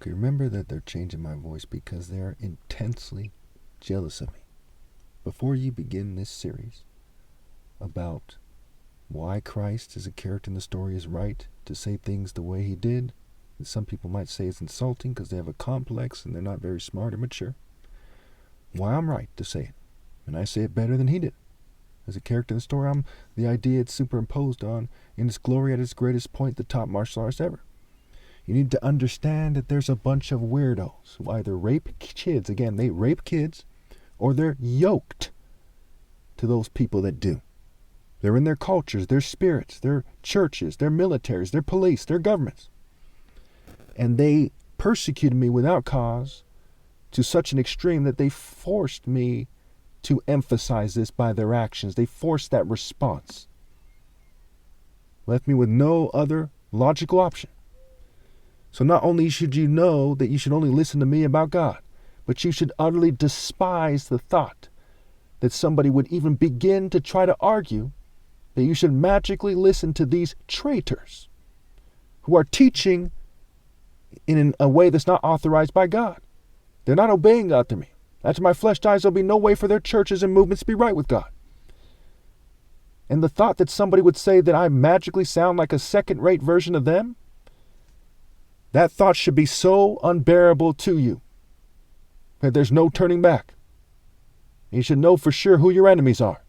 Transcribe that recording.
Okay, remember that they're changing my voice because they're intensely jealous of me. Before you begin this series about why Christ as a character in the story is right to say things the way he did, and some people might say it's insulting because they have a complex and they're not very smart or mature, why I'm right to say it, and I say it better than he did. As a character in the story, I'm the idea it's superimposed on in its glory at its greatest point, the top martial artist ever. You need to understand that there's a bunch of weirdos who either rape kids, again, they rape kids, or they're yoked to those people that do. They're in their cultures, their spirits, their churches, their militaries, their police, their governments. And they persecuted me without cause to such an extreme that they forced me to emphasize this by their actions. They forced that response. Left me with no other logical option. So not only should you know that you should only listen to me about God, but you should utterly despise the thought that somebody would even begin to try to argue that you should magically listen to these traitors who are teaching in a way that's not authorized by God. They're not obeying God through me. After my flesh dies, there'll be no way for their churches and movements to be right with God. And the thought that somebody would say that I magically sound like a second-rate version of them, that thought should be so unbearable to you that there's no turning back. You should know for sure who your enemies are.